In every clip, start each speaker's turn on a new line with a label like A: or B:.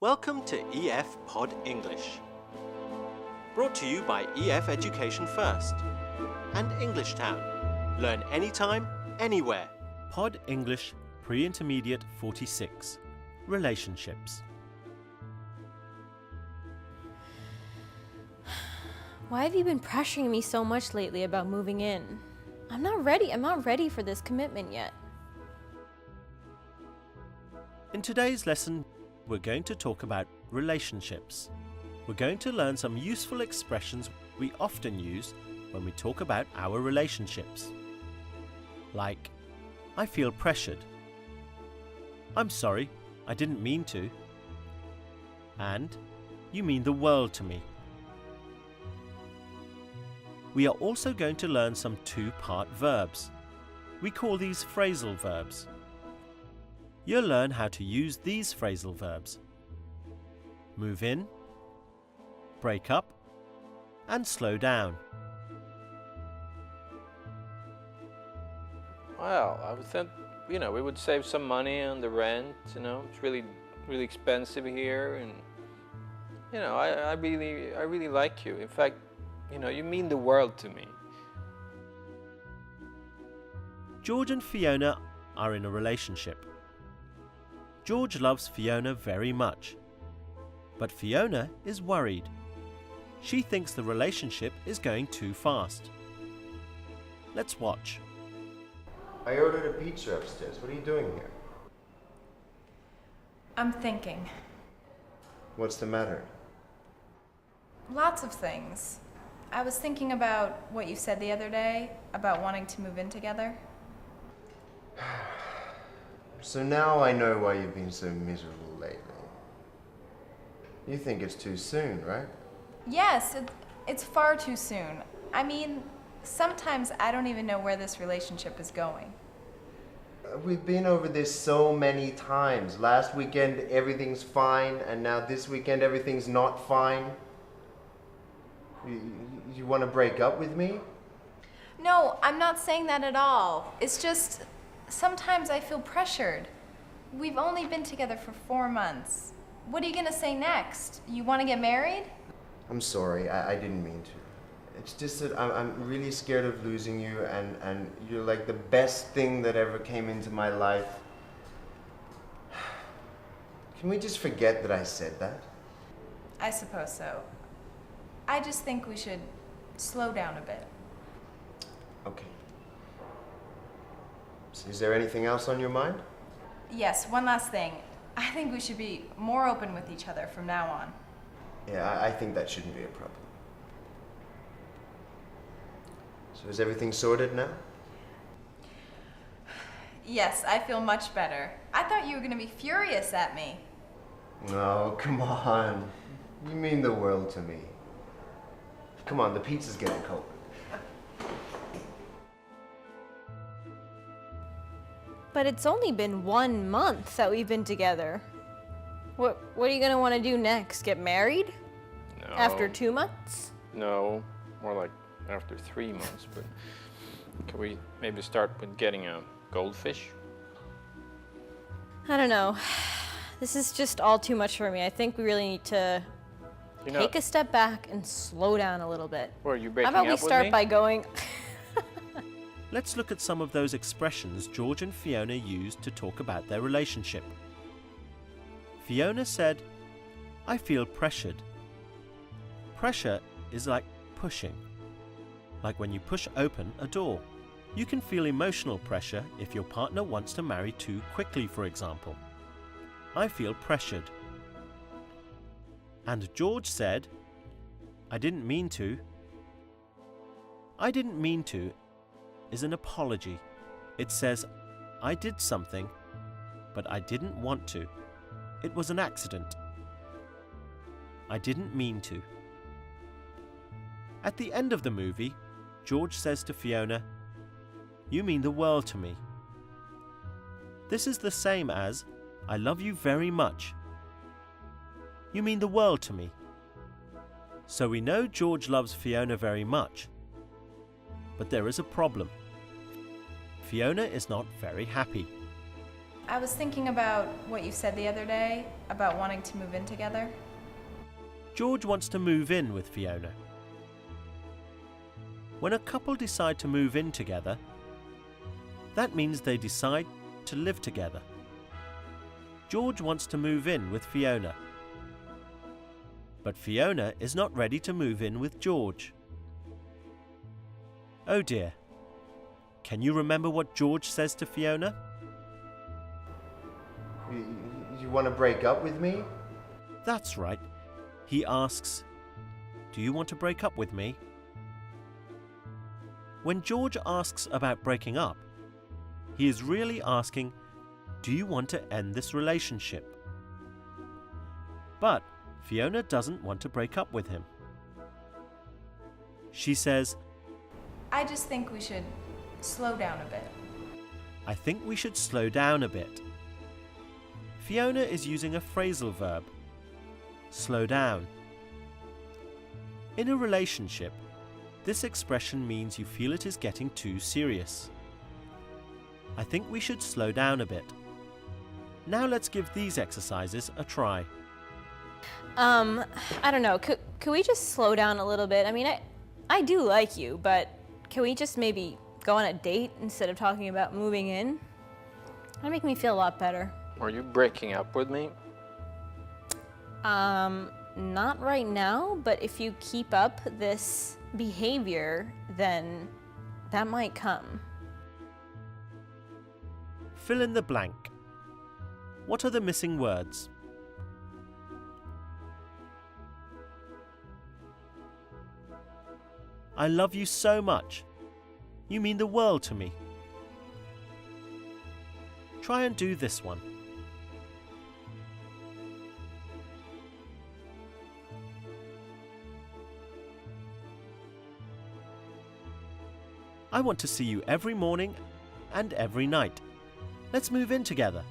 A: Welcome to EF Pod English. Brought to you by EF Education First and English Town. Learn anytime, anywhere. Pod English Pre-Intermediate 46. Relationships.
B: Why have you been pressuring me so much lately about moving in? I'm not ready for this commitment yet.
A: In today's lesson, we're going to talk about relationships. We're going to learn some useful expressions we often use when we talk about our relationships. Like, I feel pressured. I'm sorry, I didn't mean to. And, you mean the world to me. We are also going to learn some two-part verbs. We call these phrasal verbs. You'll learn how to use these phrasal verbs: move in, break up, and slow down.
C: Well, I would think, we would save some money on the rent, it's really expensive here, and, I really like you. In fact, you mean the world to me.
A: George and Fiona are in a relationship. George loves Fiona very much, but Fiona is worried. She thinks the relationship is going too fast. Let's watch.
D: I ordered a pizza upstairs. What are you doing here?
E: I'm thinking.
D: What's the matter?
E: Lots of things. I was thinking about what you said the other day about wanting to move in together.
D: So now I know why you've been so miserable lately. You think it's too soon, right?
E: Yes, it's far too soon. I mean, sometimes I don't even know where this relationship is going.
D: We've been over this so many times. Last weekend everything's fine, and now this weekend everything's not fine. You want to break up with me?
E: No, I'm not saying that at all. It's just, sometimes I feel pressured. We've only been together for 4 months. What are you gonna say next? You want to get married?
D: I'm sorry, I didn't mean to. It's just that I'm really scared of losing you, and you're like the best thing that ever came into my life. Can we just forget that I said that?
E: I suppose so. I just think we should slow down a bit.
D: Okay. So is there anything else on your mind?
E: Yes, one last thing. I think we should be more open with each other from now on.
D: Yeah, I think that shouldn't be a problem. So is everything sorted now?
E: Yes, I feel much better. I thought you were going to be furious at me.
D: No, come on. You mean the world to me. Come on, the pizza's getting cold.
B: But it's only been 1 month that we've been together. What are you gonna want to do next? Get married?
C: No.
B: After 2 months?
C: No, more like after 3 months, but can we maybe start with getting a goldfish?
B: I don't know. This is just all too much for me. I think we really need to take a step back and slow down a little bit.
C: Well, are you
B: How
C: breaking
B: about we
C: up with
B: start
C: me?
B: by going...
A: Let's look at some of those expressions George and Fiona used to talk about their relationship. Fiona said, I feel pressured. Pressure is like pushing, like when you push open a door. You can feel emotional pressure if your partner wants to marry too quickly, for example. I feel pressured. And George said, I didn't mean to. I didn't mean to is an apology. It says, I did something, but I didn't want to. It was an accident. I didn't mean to. At the end of the movie, George says to Fiona, You mean the world to me. This is the same as, I love you very much. You mean the world to me. So we know George loves Fiona very much. But there is a problem. Fiona is not very happy.
E: I was thinking about what you said the other day about wanting to move in together.
A: George wants to move in with Fiona. When a couple decide to move in together, that means they decide to live together. George wants to move in with Fiona. But Fiona is not ready to move in with George. Oh dear. Can you remember what George says to Fiona?
D: You want to break up with me?
A: That's right. He asks, "Do you want to break up with me?" When George asks about breaking up, he is really asking, "Do you want to end this relationship?" But Fiona doesn't want to break up with him. She says,
E: I just think we should slow down a bit.
A: "I think we should slow down a bit." Fiona is using a phrasal verb, slow down. In a relationship, this expression means you feel it is getting too serious. I think we should slow down a bit. Now let's give these exercises a try.
B: I don't know. Could we just slow down a little bit? I mean, I do like you, but can we just maybe go on a date instead of talking about moving in? That'd make me feel a lot better.
C: Are you breaking up with me?
B: Not right now, but if you keep up this behavior, then that might come.
A: Fill in the blank. What are the missing words? I love you so much. You mean the world to me. Try and do this one. I want to see you every morning and every night. Let's move in together.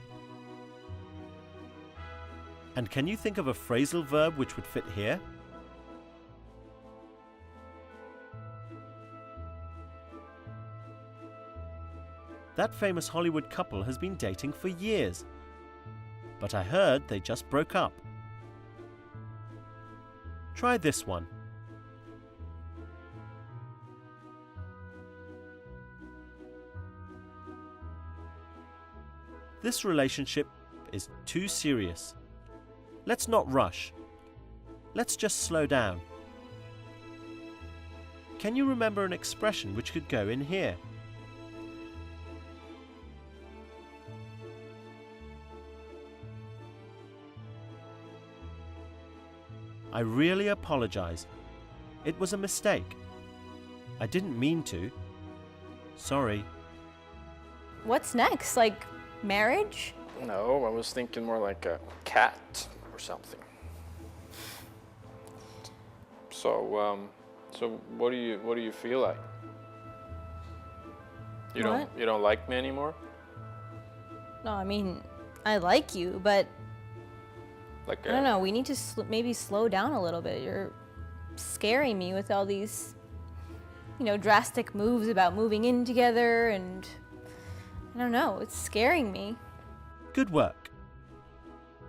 A: And can you think of a phrasal verb which would fit here? That famous Hollywood couple has been dating for years, but I heard they just broke up. Try this one. This relationship is too serious. Let's not rush. Let's just slow down. Can you remember an expression which could go in here? I really apologize. It was a mistake. I didn't mean to. Sorry.
B: What's next? Like marriage?
C: No, I was thinking more like a cat or something. So, what do you feel like? You don't like me anymore?
B: No, I mean, I like you, but
C: Like
B: I don't know. We need to maybe slow down a little bit. You're scaring me with all these, drastic moves about moving in together, and I don't know. It's scaring me.
A: Good work.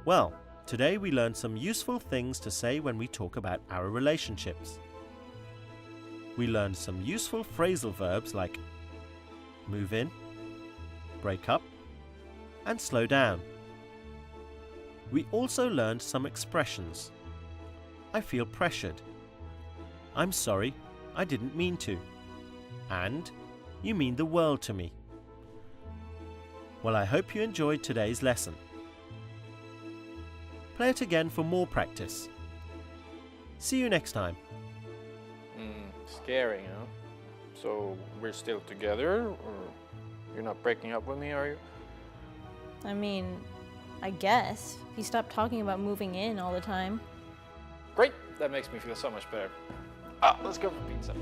A: Well, today we learned some useful things to say when we talk about our relationships. We learned some useful phrasal verbs like move in, break up, and slow down. We also learned some expressions. I feel pressured. I'm sorry, I didn't mean to. And you mean the world to me. Well, I hope you enjoyed today's lesson. Play it again for more practice. See you next time.
C: Scary, huh? So we're still together, or you're not breaking up with me, are you?
B: I mean, I guess. If you stop talking about moving in all the time.
C: Great, that makes me feel so much better. Let's go for pizza.